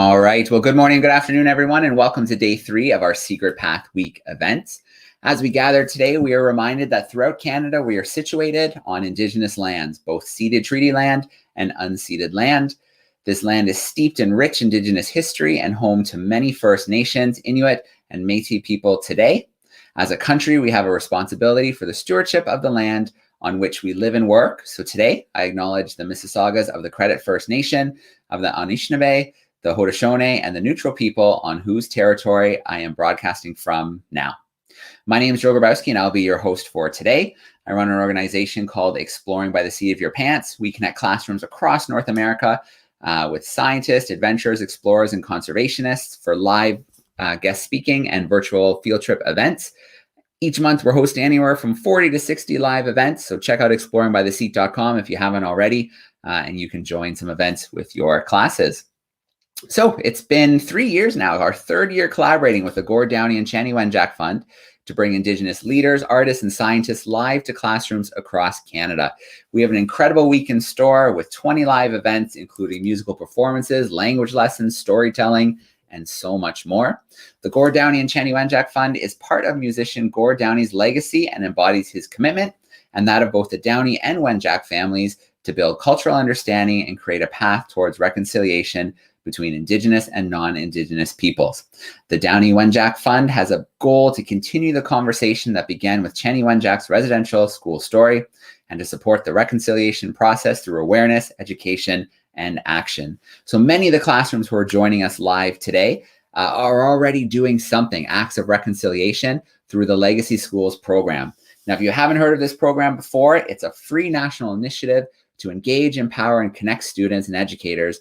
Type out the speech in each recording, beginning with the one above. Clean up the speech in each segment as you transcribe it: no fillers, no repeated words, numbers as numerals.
All right. Well, good morning, good afternoon, everyone, and welcome to day 3 of our Secret Path Week events. As we gather today, we are reminded that throughout Canada, we are situated on Indigenous lands, both ceded treaty land and unceded land. This land is steeped in rich Indigenous history and home to many First Nations, Inuit, and Métis people today. As a country, we have a responsibility for the stewardship of the land on which we live and work. So today, I acknowledge the Mississaugas of the Credit First Nation, of the Anishinaabe, the Haudenosaunee, and the neutral people on whose territory I am broadcasting from now. My name is Joe Grabowski, and I'll be your host for today. I run an organization called Exploring by the Seat of Your Pants. We connect classrooms across North America with scientists, adventurers, explorers, and conservationists for live guest speaking and virtual field trip events. Each month, we're hosting anywhere from 40 to 60 live events. So check out exploringbytheseat.com if you haven't already, and you can join some events with your classes. So it's been 3 years now, our third year collaborating with the Gord Downie and Chanie Wenjack Fund to bring Indigenous leaders, artists, and scientists live to classrooms across Canada. We have an incredible week in store with 20 live events, including musical performances, language lessons, storytelling, and so much more. The Gord Downie and Chanie Wenjack Fund is part of musician Gord Downie's legacy and embodies his commitment and that of both the Downie and Wenjack families to build cultural understanding and create a path towards reconciliation between Indigenous and non-Indigenous peoples. The Downie Wenjack Fund has a goal to continue the conversation that began with Chanie Wenjack's residential school story and to support the reconciliation process through awareness, education, and action. So many of the classrooms who are joining us live today are already doing something, acts of reconciliation, through the Legacy Schools program. Now, if you haven't heard of this program before, it's a free national initiative to engage, empower, and connect students and educators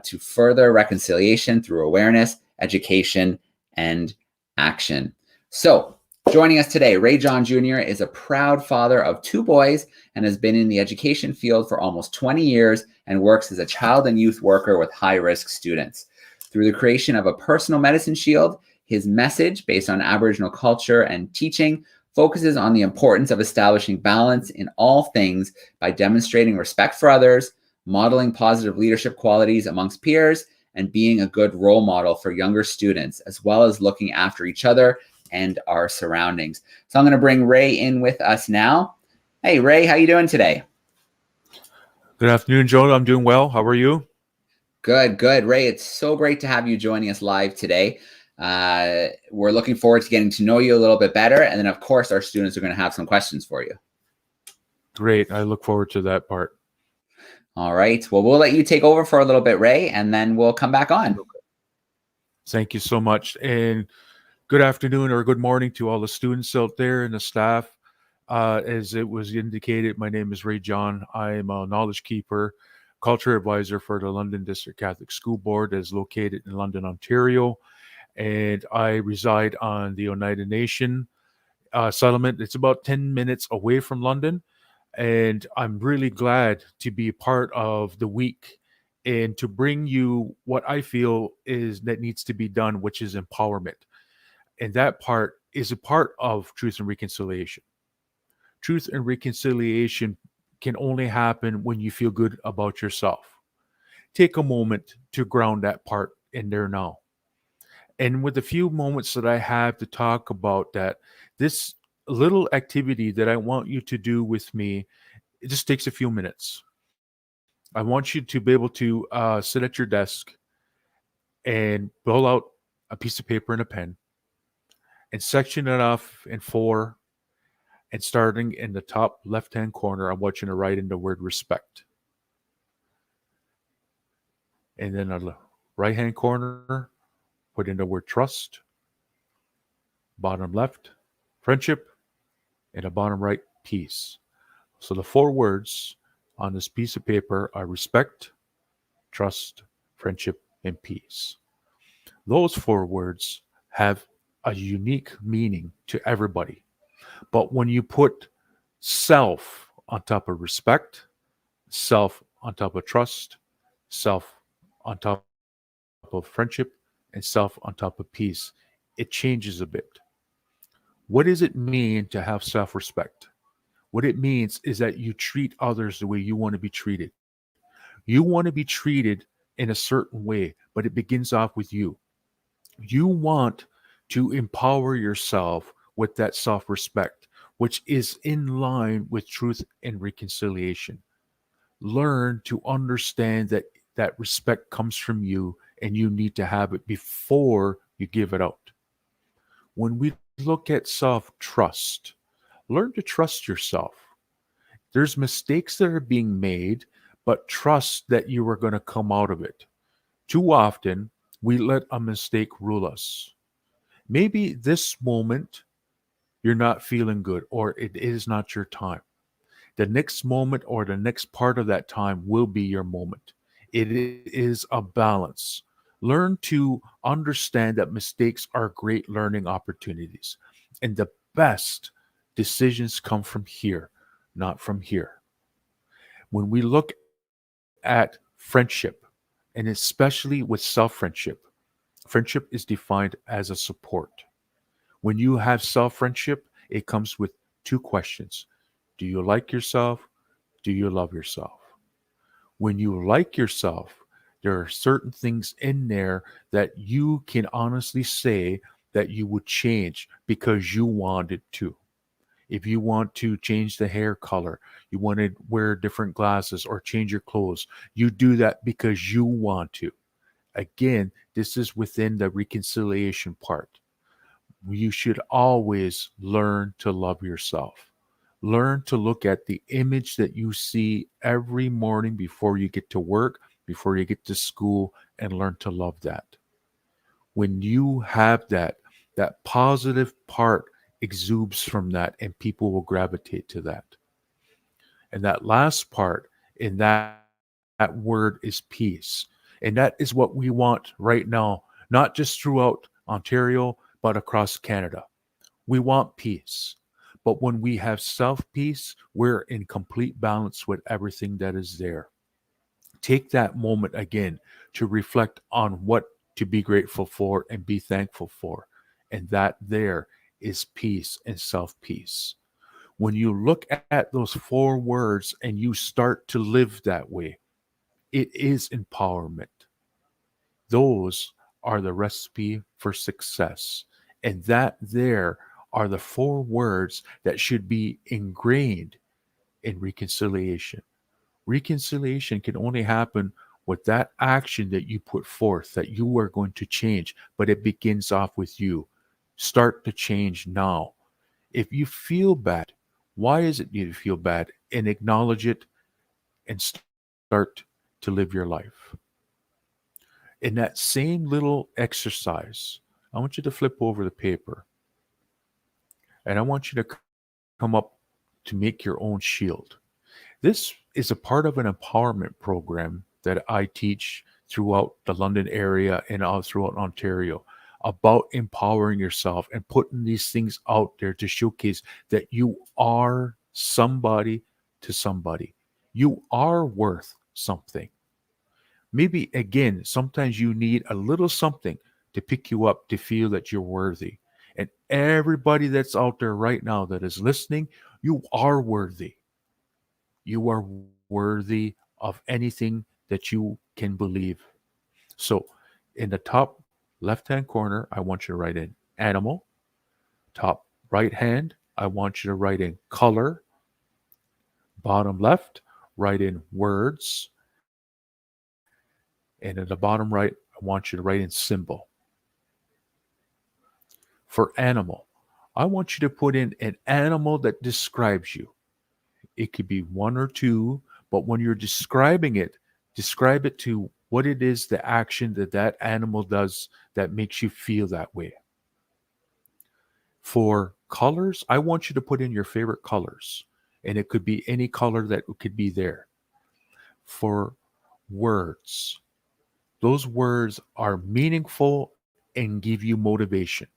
to further reconciliation through awareness, education, and action. So, joining us today, Ray John Jr. is a proud father of 2 boys and has been in the education field for almost 20 years and works as a child and youth worker with high-risk students. Through the creation of a personal medicine shield, his message, based on Aboriginal culture and teaching, focuses on the importance of establishing balance in all things by demonstrating respect for others, modeling positive leadership qualities amongst peers, and being a good role model for younger students, as well as looking after each other and our surroundings. So I'm going to bring Ray in with us now. Hey, Ray, how you doing today? Good afternoon, Joe. I'm doing well. How are you? Good, good. Ray, it's so great to have you joining us live today. We're looking forward to getting to know you a little bit better. And then, of course, our students are going to have some questions for you. Great. I look forward to that part. All right. Well, we'll let you take over for a little bit, Ray, and then we'll come back on. Thank you so much. And good afternoon or good morning to all the students out there and the staff. As it was indicated, my name is Ray John. I am a knowledge keeper, culture advisor for the London District Catholic School Board that is located in London, Ontario. And I reside on the Oneida Nation settlement. It's about 10 minutes away from London. And I'm really glad to be part of the week and to bring you what I feel is that needs to be done, which is empowerment. And that part is a part of truth and reconciliation. Truth and reconciliation can only happen when you feel good about yourself. Take a moment to ground that part in there now. And with the few moments that I have to talk about that, this little activity that I want you to do with me, it just takes a few minutes. I want you to be able to sit at your desk and pull out a piece of paper and a pen and section it off in 4. And starting in the top left-hand corner, I want you to write in the word respect. And then on the right-hand corner, put in the word trust. Bottom left, friendship. And the bottom right, peace. So the 4 words on this piece of paper are respect, trust, friendship, and peace. Those 4 words have a unique meaning to everybody. But when you put self on top of respect, self on top of trust, self on top of friendship, and self on top of peace, it changes a bit. What does it mean to have self-respect? What it means is that you treat others the way you want to be treated. You want to be treated in a certain way, but it begins off with you. You want to empower yourself with that self respect, which is in line with truth and reconciliation. Learn to understand that that respect comes from you and you need to have it before you give it out. When we look at self trust, learn to trust yourself. There's mistakes that are being made, but trust that you are going to come out of it. Too often, we let a mistake rule us. Maybe this moment you're not feeling good or it is not your time. The next moment or the next part of that time will be your moment. It is a balance. Learn to understand that mistakes are great learning opportunities. And the best decisions come from here, not from here. When we look at friendship, and especially with self friendship, friendship is defined as a support. When you have self friendship, it comes with two questions. Do you like yourself? Do you love yourself? When you like yourself, there are certain things in there that you can honestly say that you would change because you wanted to. If you want to change the hair color, you want to wear different glasses or change your clothes, you do that because you want to. Again, this is within the reconciliation part. You should always learn to love yourself. Learn to look at the image that you see every morning before you get to work, before you get to school, and learn to love that. When you have that, that positive part exudes from that, and people will gravitate to that. And that last part in that word is peace. And that is what we want right now, not just throughout Ontario, but across Canada. We want peace. But when we have self peace, we're in complete balance with everything that is there. Take that moment again to reflect on what to be grateful for and be thankful for. And that there is peace and self peace. When you look at those four words and you start to live that way, it is empowerment. Those are the recipe for success. And that there are the four words that should be ingrained in reconciliation. Reconciliation can only happen with that action that you put forth, that you are going to change, but it begins off with you. Start to change now. If you feel bad, why is it you feel bad? And acknowledge it and start to live your life. In that same little exercise, I want you to flip over the paper and I want you to come up to make your own shield. This is a part of an empowerment program that I teach throughout the London area and all throughout Ontario about empowering yourself and putting these things out there to showcase that you are somebody to somebody. You are worth something. Maybe again, sometimes you need a little something to pick you up to feel that you're worthy. And everybody that's out there right now that is listening, you are worthy. You are worthy of anything that you can believe. So, in the top left hand corner, I want you to write in animal. Top right hand, I want you to write in color. Bottom left, write in words. And in the bottom right, I want you to write in symbol. For animal, I want you to put in an animal that describes you. It could be one or two, but when you're describing it, describe it to what it is, the action that that animal does that makes you feel that way. For colors, I want you to put in your favorite colors, and it could be any color that could be there. For words, those words are meaningful and give you motivation.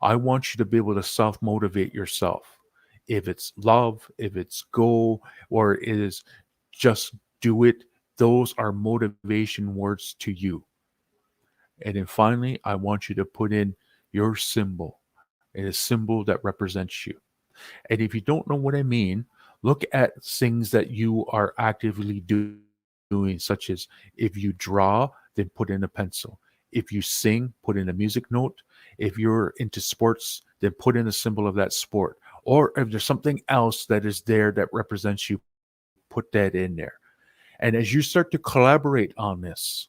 I want you to be able to self motivate yourself. If it's love, if it's go, or it is just do it, those are motivation words to you. And then finally, I want you to put in your symbol, and a symbol that represents you. And if you don't know what I mean, look at things that you are actively doing. doing, such as if you draw, then put in a pencil. If you sing, put in a music note. If you're into sports, then put in a symbol of that sport. Or if there's something else that is there that represents you, put that in there. And as you start to collaborate on this,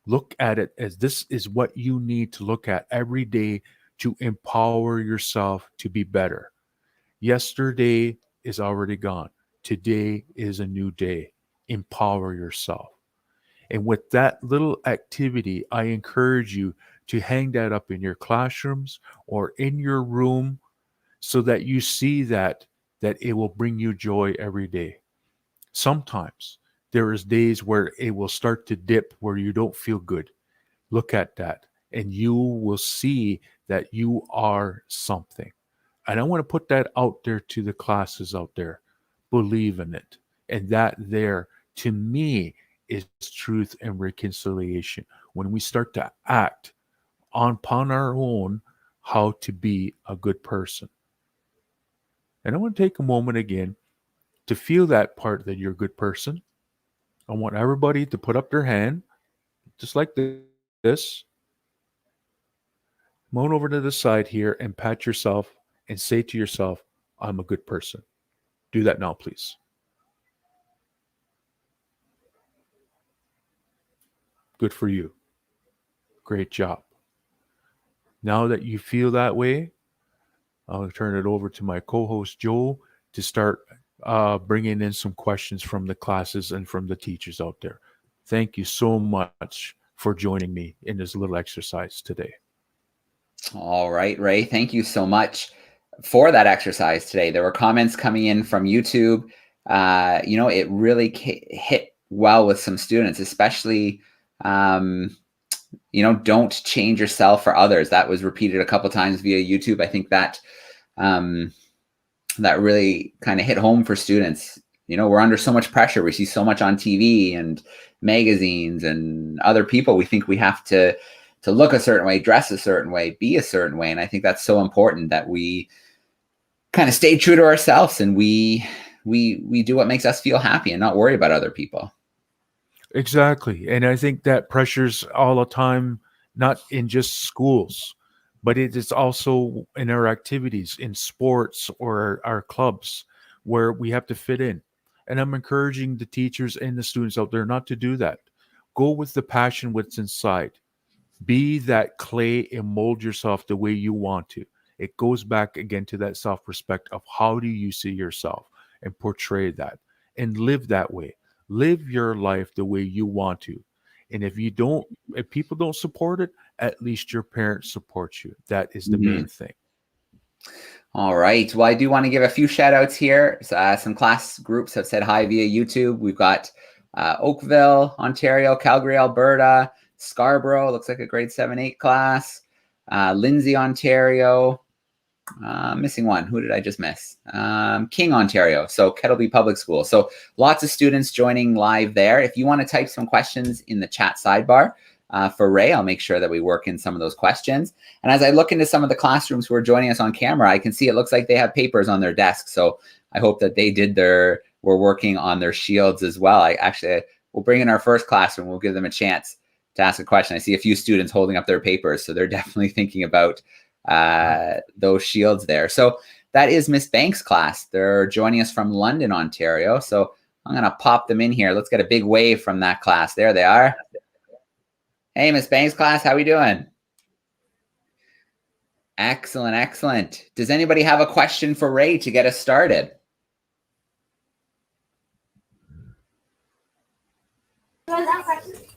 look at it as this is what you need to look at every day to empower yourself to be better. Yesterday is already gone. Today is a new day. Empower yourself. And with that little activity, I encourage you to hang that up in your classrooms or in your room so that you see that it will bring you joy every day. Sometimes there is days where it will start to dip where you don't feel good. Look at that and you will see that you are something. And I want to put that out there to the classes out there. Believe in it. And that there, to me, is truth and reconciliation. When we start to act upon our own how to be a good person. And I want to take a moment again to feel that part that you're a good person. I want everybody to put up their hand, just like this. Moan over to the side here and pat yourself and say to yourself, I'm a good person. Do that now, please. Good for you. Great job. Now that you feel that way, I'll turn it over to my co-host, Joe, to start bringing in some questions from the classes and from the teachers out there. Thank you so much for joining me in this little exercise today. All right, Ray, thank you so much for that exercise today. There were comments coming in from YouTube. It really hit well with some students, especially, don't change yourself for others. That was repeated a couple times via YouTube. I think that that really kind of hit home for students. We're under so much pressure. We see so much on TV and magazines and other people. We think we have to look a certain way, dress a certain way, be a certain way. And I think that's so important that we kind of stay true to ourselves and we do what makes us feel happy and not worry about other people. Exactly. And I think that pressure's all the time, not in just schools, but it is also in our activities, in sports or our clubs where we have to fit in. And I'm encouraging the teachers and the students out there not to do that. Go with the passion, what's inside. Be that clay and mold yourself the way you want to. It goes back again to that self-respect of how do you see yourself and portray that and live that way. Live your life the way you want to. And if people don't support it, at least your parents support you. That is the main thing. All right. Well, I do want to give a few shout outs here. Some class groups have said hi via YouTube. We've got Oakville, Ontario, Calgary, Alberta, Scarborough, looks like a grade 7-8 class, Lindsay, Ontario, missing one. Who did I just miss? King, Ontario. So Kettleby Public School. So lots of students joining live there. If you want to type some questions in the chat sidebar for Ray, I'll make sure that we work in some of those questions. And as I look into some of the classrooms who are joining us on camera, I can see it looks like they have papers on their desk. So I hope that they were working on their shields as well. We'll bring in our first classroom. We'll give them a chance to ask a question. I see a few students holding up their papers, so they're definitely thinking about those shields there. So that is Miss Banks' class. They're joining us from London, Ontario. So I'm going to pop them in here. Let's get a big wave from that class. There they are. Hey, Miss Banks' class, how we doing? Excellent, excellent. Does anybody have a question for Ray to get us started?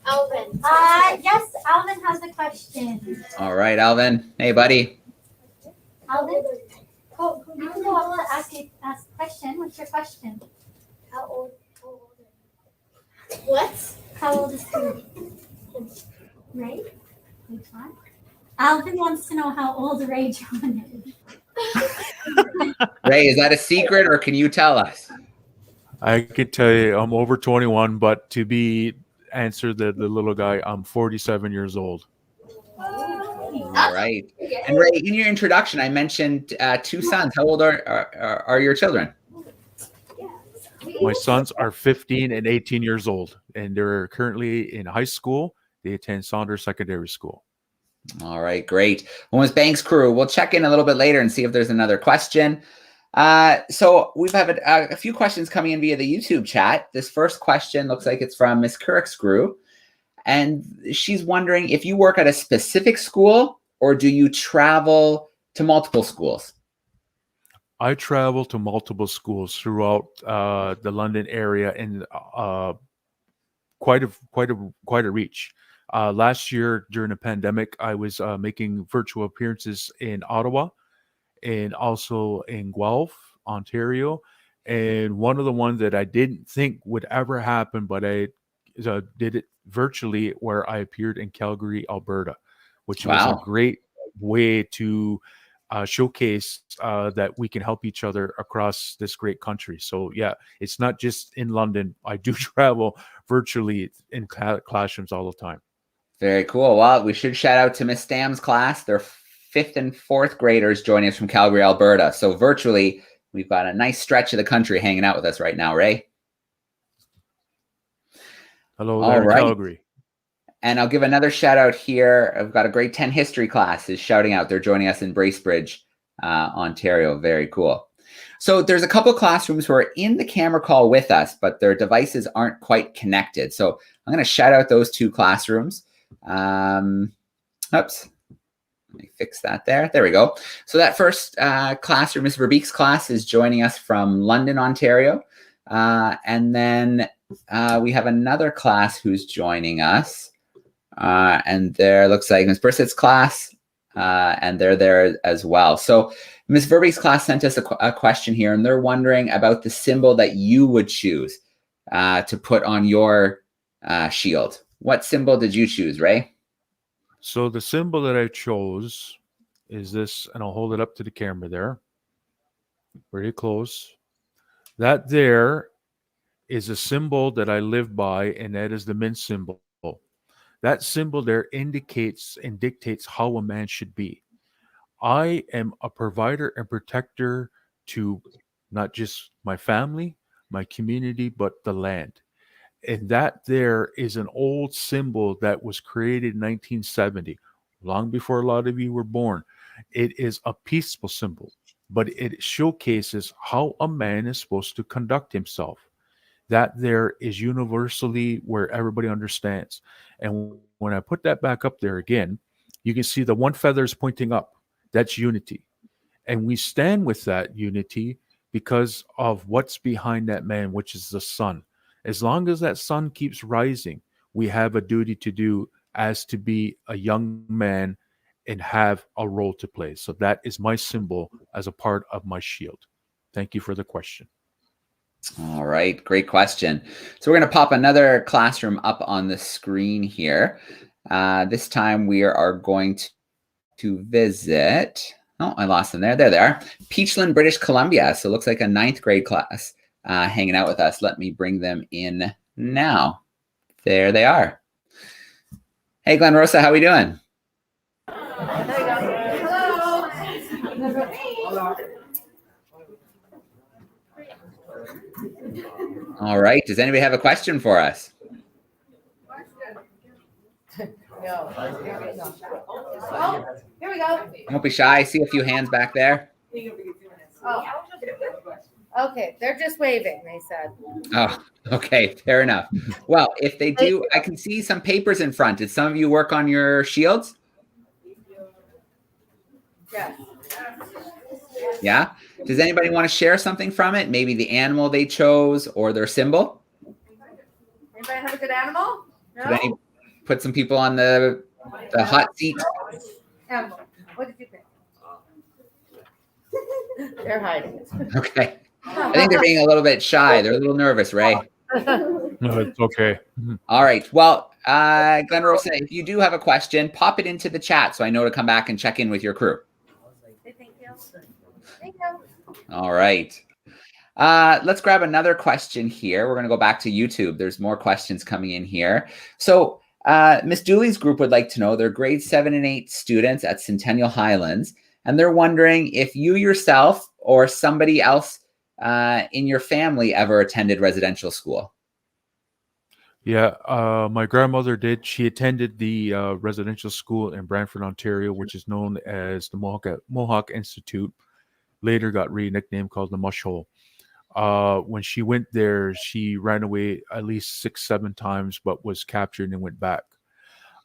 Alvin. Yes, Alvin has a question. All right, Alvin. Hey, buddy. Alvin, you can go up to ask a question. What's your question? How old are you? What? How old is he? Ray? Ray John? Alvin wants to know how old Ray John is. Ray, is that a secret or can you tell us? I could tell you I'm over 21, but to answer the little guy, I'm 47 years old. All right. And Ray, in your introduction, I mentioned 2 sons. How old are your children? My sons are 15 and 18 years old, and they're currently in high school. They attend Saunders Secondary School. All right, great. Homeless Banks crew, we'll check in a little bit later and see if there's another question. So we've have a few questions coming in via the YouTube chat. This first question looks like it's from Miss Currick's crew. And she's wondering if you work at a specific school or do you travel to multiple schools? I travel to multiple schools throughout the London area and quite a reach. Last year during the pandemic, I was making virtual appearances in Ottawa and also in Guelph, Ontario. And one of the ones that I didn't think would ever happen, but I did it virtually, where I appeared in Calgary, Alberta, which was a great way to showcase that we can help each other across this great country. So yeah, it's not just in London. I do travel virtually in classrooms all the time. Very cool. Well, we should shout out to Miss Stam's class. They're 5th and 4th graders joining us from Calgary, Alberta. So virtually, we've got a nice stretch of the country hanging out with us right now, Ray. Hello there, Calgary. And I'll give another shout out here. I've got a grade 10 history class is shouting out. They're joining us in Bracebridge, Ontario. Very cool. So there's a couple of classrooms who are in the camera call with us, but their devices aren't quite connected. So I'm going to shout out those 2 classrooms. Oops. Let me fix that there. There we go. So that first classroom, Ms. Verbeek's class, is joining us from London, Ontario. And then we have another class who's joining us. And there looks like Ms. Brissett's class, and they're there as well. So Ms. Verbeek's class sent us a question here, and they're wondering about the symbol that you would choose to put on your shield. What symbol did you choose, Ray? So the symbol that I chose is this, and I'll hold it up to the camera there. Very close. That there is a symbol that I live by, and that is the mint symbol. That symbol there indicates and dictates how a man should be. I am a provider and protector to not just my family, my community, but the land. And that there is an old symbol that was created in 1970, long before a lot of you were born. It is a peaceful symbol, but it showcases how a man is supposed to conduct himself. That there is universally where everybody understands. And when I put that back up there again, you can see the one feather is pointing up. That's unity. And we stand with that unity because of what's behind that man, which is the sun. As long as that sun keeps rising, we have a duty to do as to be a young man and have a role to play. So that is my symbol as a part of my shield. Thank you for the question. All right, great question. So we're going to pop another classroom up on the screen here. This time we are going to visit, oh, I lost them there. There they are. Peachland, British Columbia. So it looks like a 9th grade class hanging out with us. Let me bring them in now. There they are. Hey, Glen Rosa, how we doing? All right. Does anybody have a question for us? No. Here we go. Don't be shy. I see a few hands back there. Oh. Okay, they're just waving, they said. Oh, okay. Fair enough. Well, if they do, I can see some papers in front. Did some of you work on your shields? Yes. Yeah. Does anybody want to share something from it? Maybe the animal they chose or their symbol? Anybody have a good animal? No? Could any put some people on the hot seat? Animal. What did you pick? They're hiding. Okay. I think they're being a little bit shy. They're a little nervous, Ray. No, it's okay. All right. Well, Glen Rosa, if you do have a question, pop it into the chat so I know to come back and check in with your crew. Thank you. Thank you. All right. Let's grab another question here. We're going to go back to YouTube. There's more questions coming in here. So Miss Dooley's group would like to know, they're grade 7 and 8 students at Centennial Highlands, and they're wondering if you yourself or somebody else in your family ever attended residential school? Yeah, my grandmother did. She attended the residential school in Brantford, Ontario, which is known as the Mohawk Institute. Later got nicknamed called the Mush Hole. When she went there, she ran away at least 6, 7 times, but was captured and went back.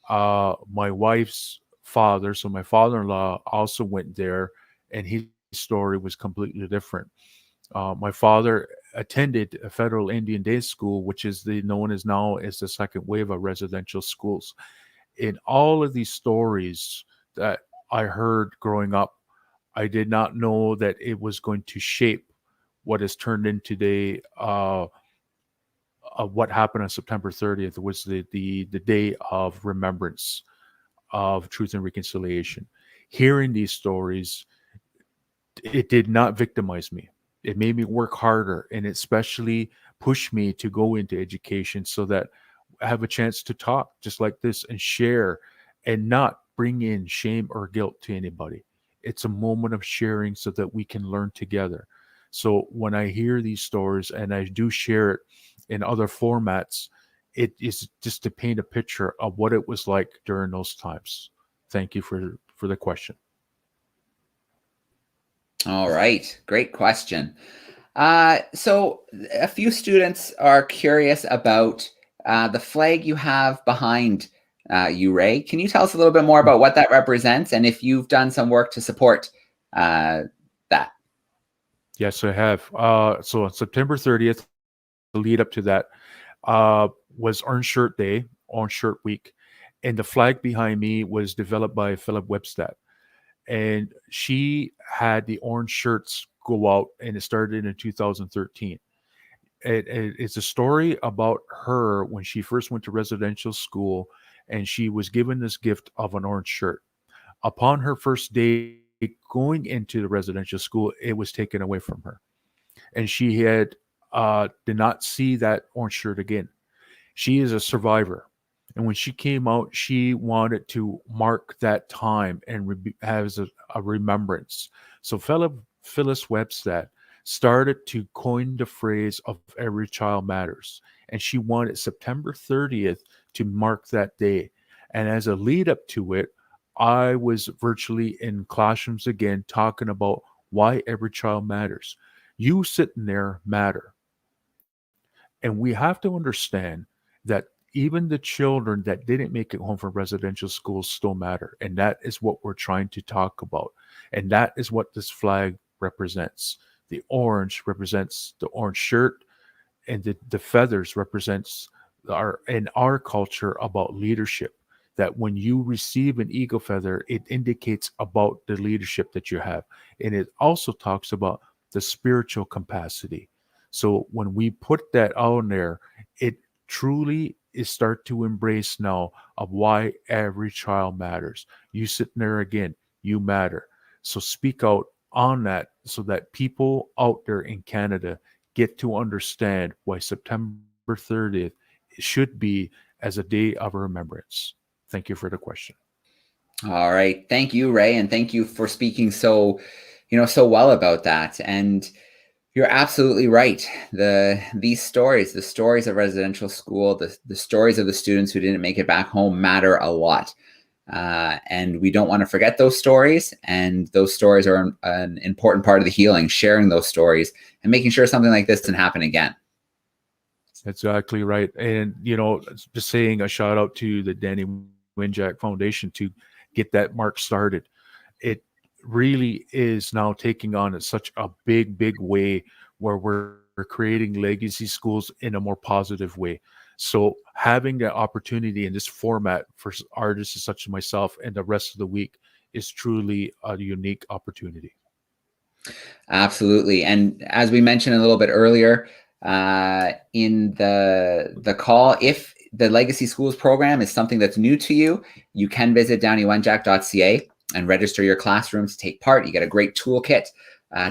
My wife's father, so my father-in-law, also went there, and his story was completely different. My father attended a federal Indian day school, which is known as now as the second wave of residential schools. In all of these stories that I heard growing up, I did not know that it was going to shape what has turned into today. What happened on September 30th was the day of remembrance of truth and reconciliation. Hearing these stories, it did not victimize me. It made me work harder, and especially pushed me to go into education so that I have a chance to talk just like this and share and not bring in shame or guilt to anybody. It's a moment of sharing so that we can learn together. So when I hear these stories and I do share it in other formats, it is just to paint a picture of what it was like during those times. Thank you for the question. All right, great question. So a few students are curious about the flag you have behind you, Ray. Can you tell us a little bit more about what that represents and if you've done some work to support that? Yes, I have. So on September 30th, the lead up to that was Orange Shirt Day, Orange Shirt Week, and the flag behind me was developed by Philip Webstad. And she had the orange shirts go out, and it started in 2013. It's a story about her when she first went to residential school, and she was given this gift of an orange shirt. Upon her first day going into the residential school, it was taken away from her, and she did not see that orange shirt again. She is a survivor. And when she came out, she wanted to mark that time and has a remembrance. So Phyllis Webstad started to coin the phrase of every child matters. And she wanted September 30th to mark that day. And as a lead up to it, I was virtually in classrooms again talking about why every child matters. You sitting there matter. And we have to understand that even the children that didn't make it home from residential schools still matter. And that is what we're trying to talk about. And that is what this flag represents. The orange represents the orange shirt, and the feathers represents our culture about leadership. That when you receive an eagle feather, it indicates about the leadership that you have. And it also talks about the spiritual capacity. So when we put that out there, it truly is start to embrace now of why every child matters. You sitting there again, you matter. So speak out on that so that people out there in Canada get to understand why September 30th should be as a day of remembrance. Thank you for the question. All right. Thank you, Ray. And thank you for speaking so well about that. And you're absolutely right. These stories, the stories of residential school, the stories of the students who didn't make it back home matter a lot. And we don't want to forget those stories. And those stories are an important part of the healing, sharing those stories and making sure something like this doesn't happen again. That's exactly right. And, just saying a shout out to the Danny Winjack Foundation to get that mark started. It really is now taking on such a big way where we're creating legacy schools in a more positive way. So having the opportunity in this format for artists such as myself and the rest of the week is truly a unique opportunity. Absolutely. And as we mentioned a little bit earlier in the call, if the Legacy Schools program is something that's new to you, you can visit downiewenjack.ca and register your classroom to take part. You get a great toolkit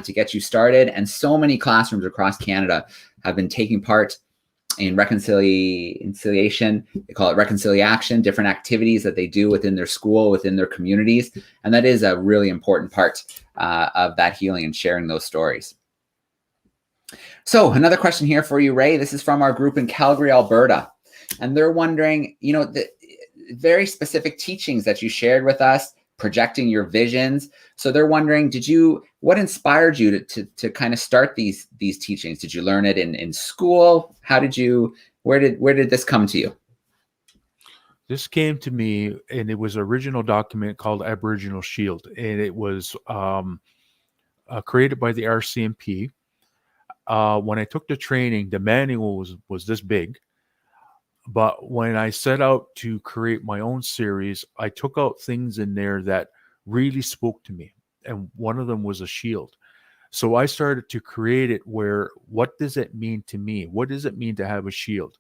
to get you started. And so many classrooms across Canada have been taking part in reconciliation. They call it reconciliation, different activities that they do within their school, within their communities. And that is a really important part of that healing and sharing those stories. So another question here for you, Ray. This is from our group in Calgary, Alberta. And they're wondering, the very specific teachings that you shared with us, projecting your visions. So they're wondering, what inspired you to kind of start these teachings? Did you learn it in school? Where did this come to you? This came to me, and it was an original document called Aboriginal Shield, and it was created by the RCMP. When I took the training, the manual was this big. But when I set out to create my own series, I took out things in there that really spoke to me. And one of them was a shield. So I started to create it where, what does it mean to me? What does it mean to have a shield?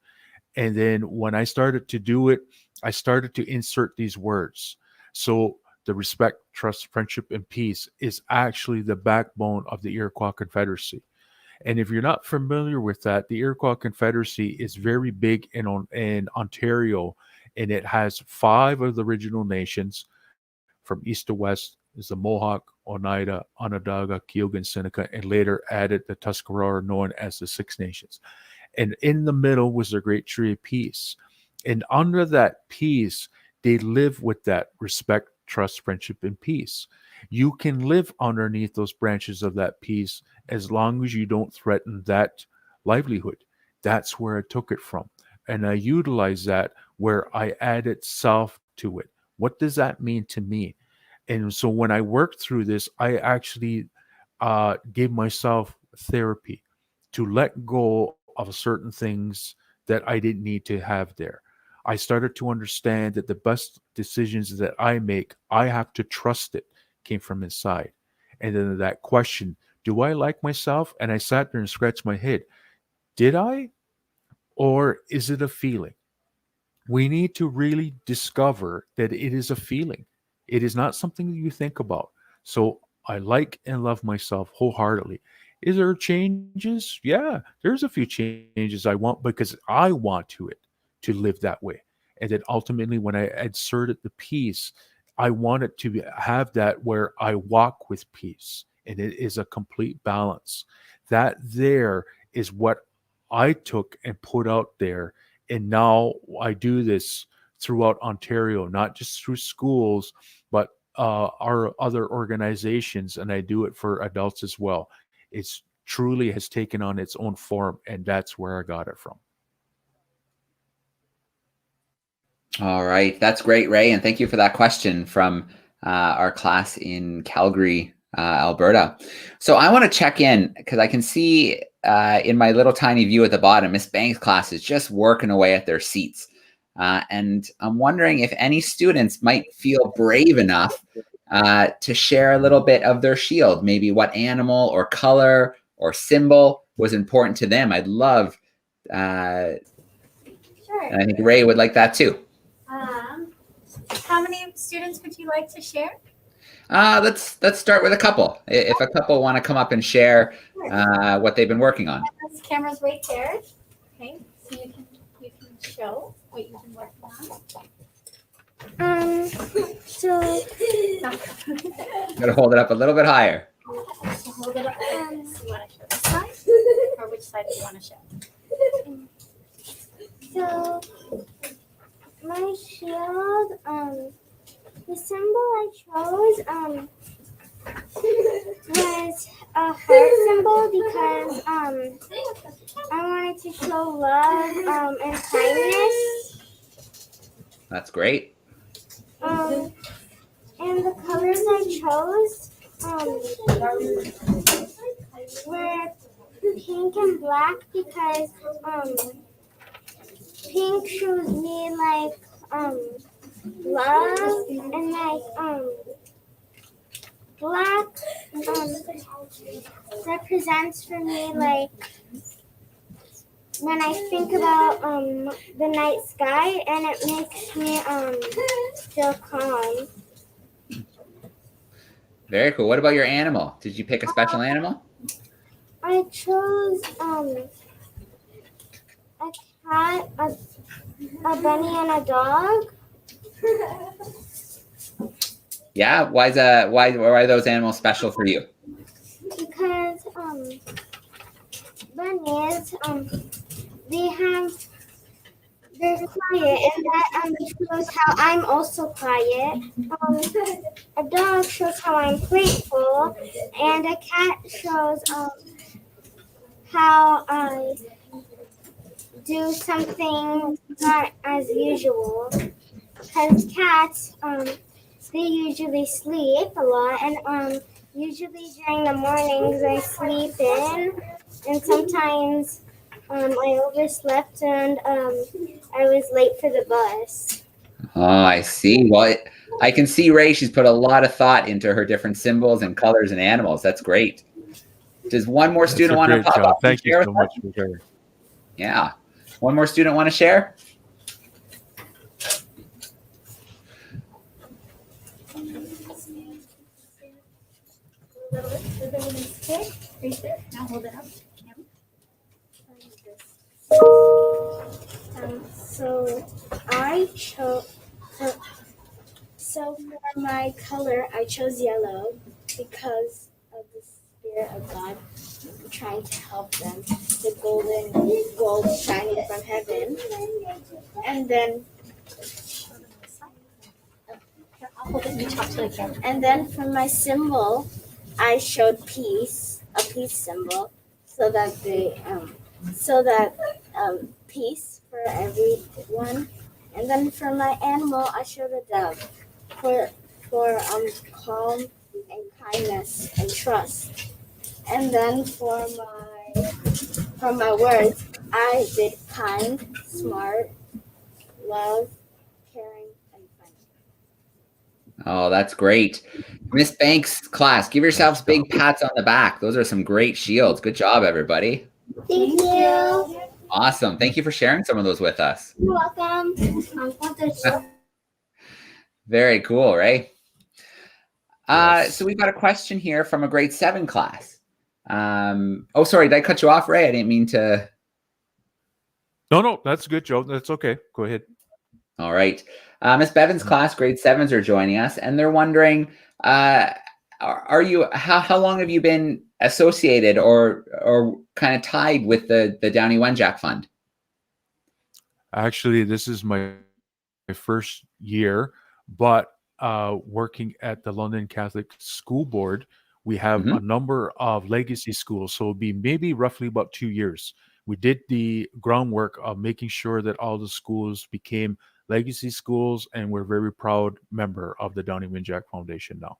And then when I started to do it, I started to insert these words. So the respect, trust, friendship, and peace is actually the backbone of the Iroquois Confederacy. And if you're not familiar with that, the Iroquois Confederacy is very big in Ontario, and it has 5 of the original nations from east to west. Is the Mohawk, Oneida, Onondaga, Kyogan, Seneca, and later added the Tuscarora, known as the Six Nations. And in the middle was the Great Tree of Peace. And under that peace, they live with that respect, trust, friendship, and peace. You can live underneath those branches of that peace as long as you don't threaten that livelihood. That's where I took it from. And I utilized that where I added self to it. What does that mean to me? And so when I worked through this, I actually gave myself therapy to let go of certain things that I didn't need to have there. I started to understand that the best decisions that I make, I have to trust it, came from inside. And then that question, do I like myself? And I sat there and scratched my head. Did I? Or is it a feeling? We need to really discover that it is a feeling. It is not something that you think about. So I like and love myself wholeheartedly. Is there changes? Yeah, there's a few changes I want because I want to live that way. And then ultimately, when I inserted the peace, I wanted to have that where I walk with peace, and it is a complete balance. That there is what I took and put out there. And now I do this throughout Ontario, not just through schools, but our other organizations, and I do it for adults as well. It's truly has taken on its own form, and that's where I got it from. All right. That's great, Ray. And thank you for that question from our class in Calgary, Alberta. So I want to check in because I can see in my little tiny view at the bottom, Miss Banks' class is just working away at their seats. And I'm wondering if any students might feel brave enough to share a little bit of their shield, maybe what animal or color or symbol was important to them. I'd love, Sure. and I think Ray would like that too. How many students would you like to share? Let's start with a couple. If a couple want to come up and share what they've been working on. This camera's right there. Okay, so you can show what you've been working on. So Gotta hold it up a little bit higher. So hold it up. So you want to show this side, or which side do you want to show? So my shield, the symbol I chose was a heart symbol because I wanted to show love and kindness. That's great. And the colors I chose were pink and black because pink shows me like love, and like black represents for me like when I think about the night sky, and it makes me feel calm. Very cool. What about your animal? Did you pick a special animal? I chose a cat, a bunny, and a dog. Yeah. Why are those animals special for you? Because is they're quiet, and that shows how I'm also quiet. A dog shows how I'm playful, and a cat shows how I do something not as usual. Because cats they usually sleep a lot, and usually during the mornings I sleep in, and sometimes I overslept and I was late for the bus. Oh, I see. Well, I can see, Ray, she's put a lot of thought into her different symbols and colors and animals. That's great. Does one more student want to pop up and Thank you share so with much us? for sharing. Yeah. One more student want to share? Now hold it up. So I chose. So for my color, I chose yellow because of the spirit of God trying to help them. The golden gold shining from heaven, and then. And then for my symbol, I showed peace, a peace symbol, so that peace for everyone. And then for my animal, I showed a dove for calm and kindness and trust. And then for my words, I did kind, smart, love, caring, and funny. Oh, that's great. Miss Banks' class, give yourselves big pats on the back. Those are some great shields. Good job, everybody. Thank you. Awesome. Thank you for sharing some of those with us. You're welcome. Very cool, Ray. So we've got a question here from a grade 7 class. Oh, sorry, did I cut you off, Ray? I didn't mean to. No, that's good, Joe. That's okay. Go ahead. All right. Miss Bevan's class, grade 7s, are joining us, and they're wondering, are you how long have you been associated or kind of tied with the Downey Wenjack Fund? Actually, this is my first year, but working at the London Catholic School Board, we have a number of legacy schools. So it'll be maybe roughly about 2 years. We did the groundwork of making sure that all the schools became legacy schools, and we're a very proud member of the Downey Wenjack Foundation now.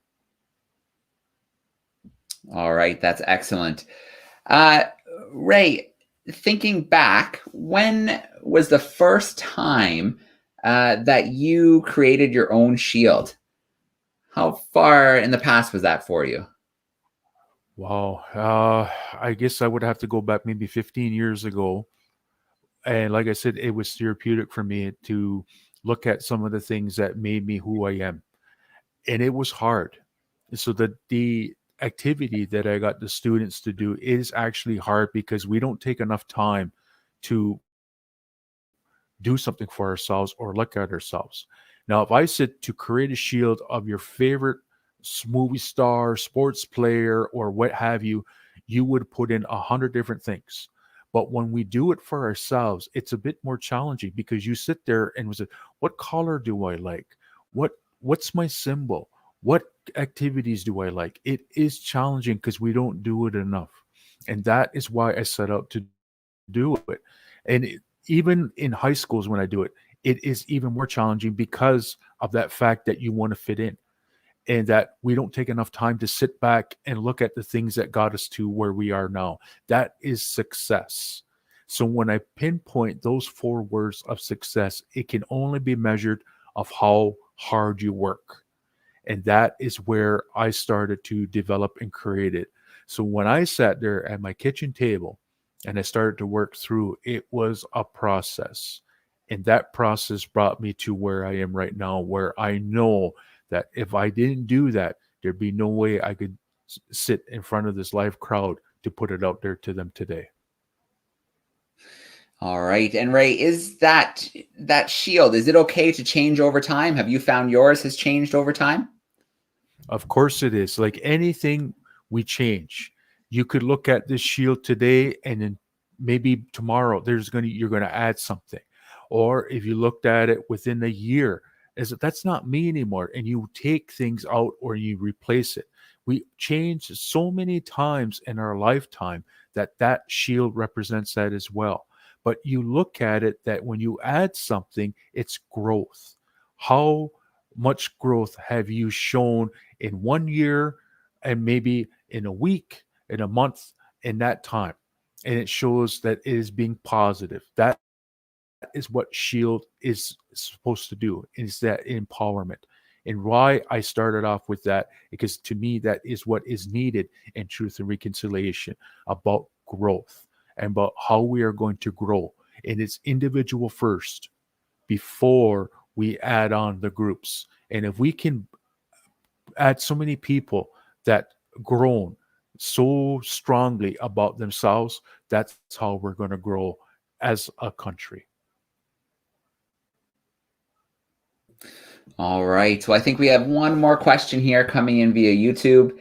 All right, that's excellent. Ray, thinking back, when was the first time that you created your own shield? How far in the past was that for you? Wow. I guess I would have to go back maybe 15 years ago. And like I said, it was therapeutic for me to look at some of the things that made me who I am. And it was hard. So the activity that I got the students to do is actually hard because we don't take enough time to do something for ourselves or look at ourselves. Now, if I said to create a shield of your favorite movie star, sports player, or what have you, you would put in 100 different things. But when we do it for ourselves, it's a bit more challenging because you sit there and say, what color do I like? What's my symbol? What activities do I like? It is challenging because we don't do it enough. And that is why I set out to do it. And even in high schools, when I do it, it is even more challenging because of that fact that you want to fit in and that we don't take enough time to sit back and look at the things that got us to where we are now. That is success. So when I pinpoint those 4 words of success, it can only be measured of how hard you work. And that is where I started to develop and create it. So when I sat there at my kitchen table and I started to work through, it was a process. And that process brought me to where I am right now, where I know that if I didn't do that, there'd be no way I could sit in front of this live crowd to put it out there to them today. All right. And Ray, is that shield, is it okay to change over time? Have you found yours has changed over time? Of course it is. Like anything, we change. You could look at this shield today and in maybe tomorrow you're going to add something. Or if you looked at it within a year, that's not me anymore, and you take things out or you replace it. We change so many times in our lifetime that shield represents that as well. But you look at it that when you add something, it's growth. How much growth have you shown in 1 year, and maybe in a week, in a month, in that time? And it shows that it is being positive. That is what shield is supposed to do, is that empowerment. And why I started off with that, because to me that is what is needed in Truth and Reconciliation, about growth and about how we are going to grow. And it's individual first before we add on the groups. And if we can add so many people that grown so strongly about themselves, that's how we're going to grow as a country. All right. So I think we have one more question here coming in via YouTube.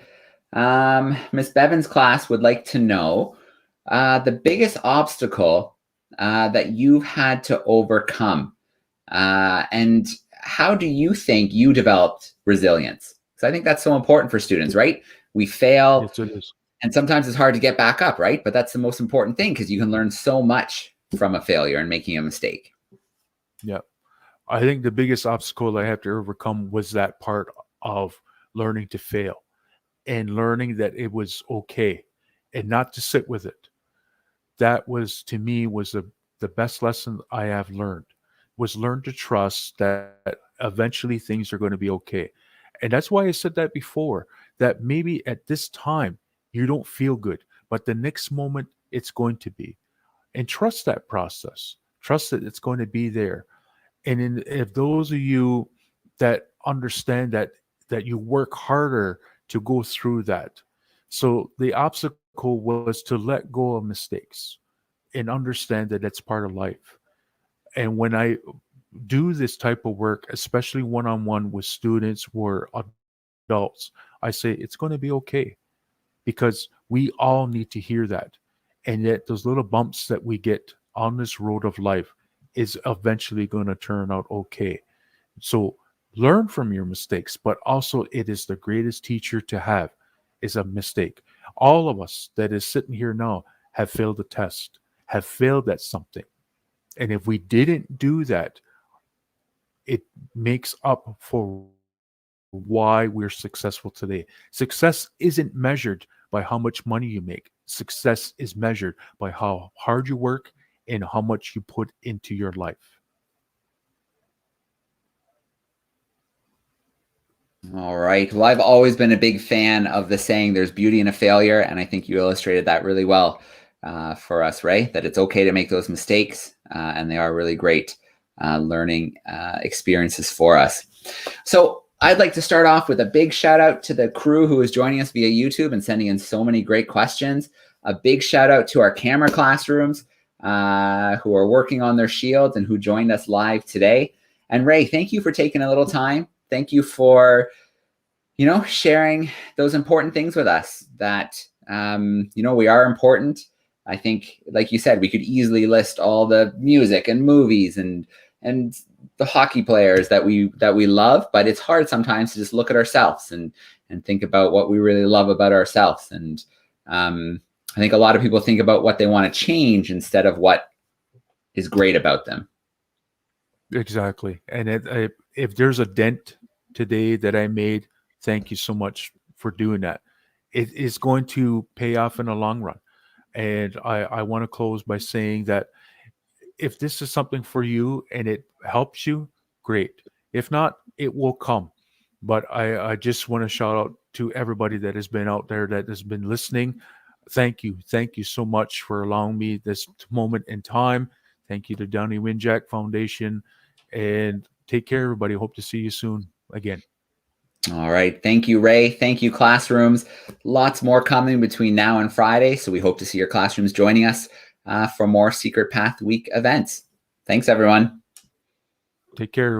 Miss Bevan's class would like to know the biggest obstacle that you've had to overcome, and how do you think you developed resilience? So I think that's so important for students, right? We fail, Yes, it is. and sometimes it's hard to get back up, right? But that's the most important thing, because you can learn so much from a failure and making a mistake. Yeah. I think the biggest obstacle I have to overcome was that part of learning to fail and learning that it was okay and not to sit with it. That was, to me, was the best lesson I have learned, was learn to trust that eventually things are going to be okay. And that's why I said that before, that maybe at this time you don't feel good, but the next moment it's going to be. And trust that process. Trust that it's going to be there. And if those of you that understand that you work harder to go through that. So the obstacle was to let go of mistakes and understand that it's part of life. And when I do this type of work, especially one-on-one with students or adults, I say it's going to be okay, because we all need to hear that. And yet those little bumps that we get on this road of life is eventually going to turn out okay. So learn from your mistakes, but also it is the greatest teacher to have, is a mistake. All of us that is sitting here now have failed a test, have failed at something. And if we didn't do that, it makes up for why we're successful today. Success isn't measured by how much money you make. Success is measured by how hard you work and how much you put into your life. All right. Well, I've always been a big fan of the saying, there's beauty in a failure. And I think you illustrated that really well for us, Ray, that it's okay to make those mistakes. And they are really great learning experiences for us. So I'd like to start off with a big shout out to the crew who is joining us via YouTube and sending in so many great questions. A big shout out to our camera classrooms who are working on their shields and who joined us live today. And Ray, thank you for taking a little time. Thank you for, sharing those important things with us, that, we are important. I think, like you said, we could easily list all the music and movies and the hockey players that we love, but it's hard sometimes to just look at ourselves and think about what we really love about ourselves. And I think a lot of people think about what they want to change instead of what is great about them. Exactly. And if there's a dent today that I made, thank you so much for doing that. It is going to pay off in the long run. And I want to close by saying that if this is something for you and it helps you, great. If not, it will come. But I just want to shout out to everybody that has been out there, that has been listening. Thank you. Thank you so much for allowing me this moment in time. Thank you to Downey Winjack Foundation. And take care, everybody. Hope to see you soon again. All right. Thank you, Ray. Thank you, classrooms. Lots more coming between now and Friday. So we hope to see your classrooms joining us for more Secret Path Week events. Thanks, everyone. Take care, everybody.